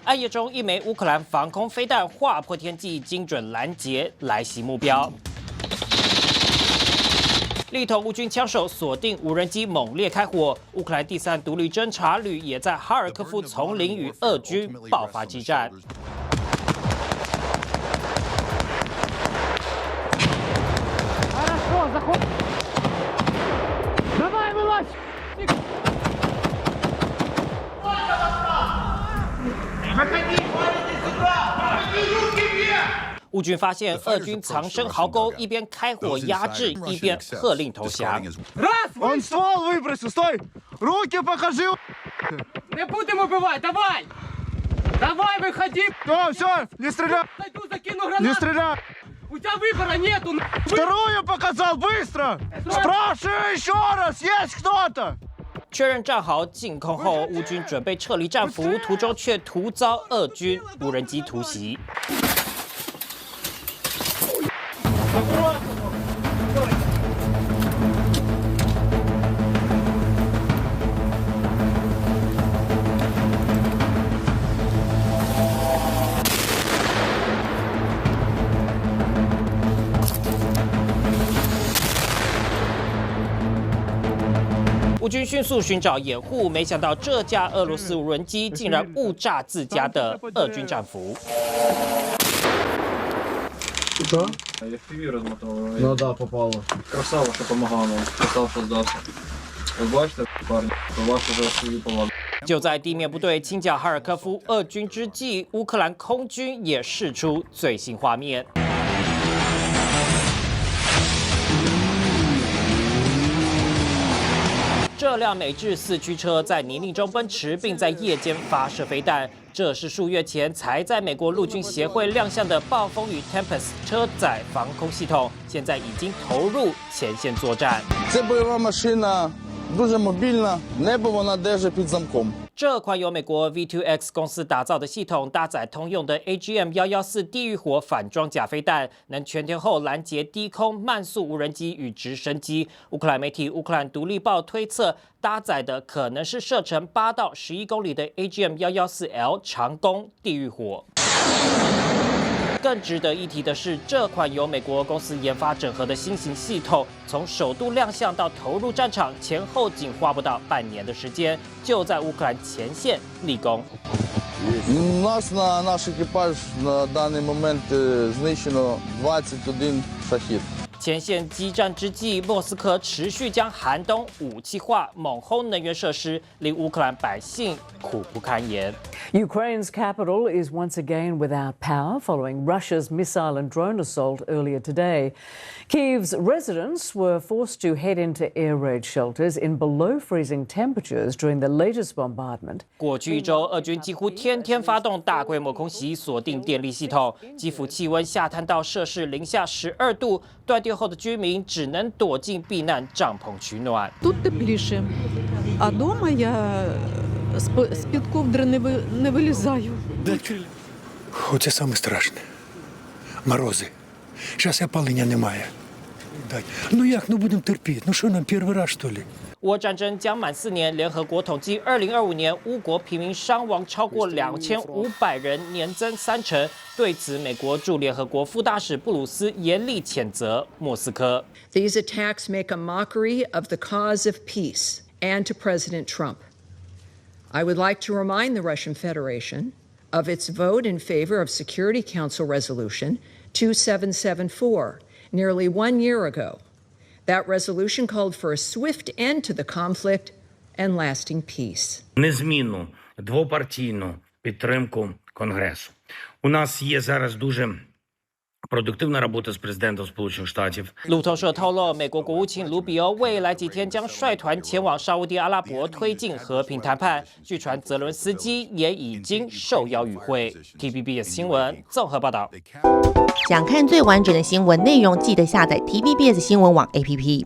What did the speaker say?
暗夜中，一枚乌克兰防空飞弹划破天际，精准拦截来袭目标。另一头乌军枪手锁定无人机，猛烈开火。乌克兰第3独立侦察旅也在哈尔科夫丛林与俄军爆发激战。 乌军发现俄军藏身壕沟，一边开火压制，一边喝令投降。Он ствол выбросил, стой! Руки покажи! Не будем убивать, давай! Давай, выходи! Все, не стреляй! Пойду закину гранату! Не стреляй! У тебя выбора нету! Вторую показал, быстро! Спрашиваю еще раз, есть кто-то? 确认战壕进空后，乌军准备撤离战俘，途中却突遭俄军无人机突袭。 乌军迅速寻找掩护，没想到这架俄罗斯无人机竟然误炸自家的俄军战俘。 Що? FPV розмотали. Ну да, попало. Красава, що допомагала нам. Красава, що здався. Ви бачите, парні, то ваше вже FPV помогли. 就在地面部队清剿哈尔科夫俄军之际，乌克兰空军也释出最新画面。 这辆美制4驱车在泥泞中奔驰，并在夜间发射飞弹。这是数月前才在美国陆军协会亮相的暴风雨 Tempest 车载防空系统，现在已经投入前线作战。Це бойова машина, дуже мобільна, небо вона держить під замком. 这款由美国 V2X 公司打造的系统，搭载通用的 AGM-114地狱火反装甲飞弹，能全天候拦截低空慢速无人机与直升机。乌克兰媒体《乌克兰独立报》推测，搭载的可能是射程8到11公里的 AGM-114L 长弓地狱火。 更值得一提的是，这款由美国公司研发整合的新型系统，从首度亮相到投入战场，前后仅花不到半年的时间，就在乌克兰前线立功。 У нас на наш екіпаж на даний момент знищено 21 шахід. 前线激战之际，莫斯科持续将寒冬武器化，猛轰能源设施，令乌克兰百姓苦不堪言。 Ukraine's capital is once again without power following Russia's missile and drone assault earlier today. Kyiv's residents were forced to head into air raid shelters in below freezing temperatures during the latest bombardment. 过去一周，俄军几乎天天发动大规模空袭，锁定电力系统。基辅气温下探到摄氏零下12度，断电后的居民只能躲进避难帐篷取暖。 Тут тепліше, а дома я з-під ковдри не вилізаю. Оце саме страшне. Морози. Зараз опалення немає. Ну як, ну будемо терпіти? Ну що нам, перший раз, що ли? 乌俄战争将满4年，联合国统计，2025年乌国平民伤亡超过2500人，年增30%。对此，美国驻联合国副大使布鲁斯严厉谴责莫斯科。 These attacks make a mockery of the cause of peace and to President Trump. I would like to remind the Russian Federation of its vote in favor of Security Council Resolution 2774 nearly 1 year ago. That resolution called for a swift end to the conflict and lasting peace. Незмінну двопартійну підтримку Конгресу. У нас є зараз дуже продуктивна робота з президентом Сполучених Штатів. 路透社透露，美国国务卿卢比欧未来几天将率团前往沙烏地阿拉伯推进和平谈判。据传，泽伦斯基也已经受邀与会。TVBS 新闻综合报道。想看最完整的新闻内容，记得下载 TVBS 新闻网 APP。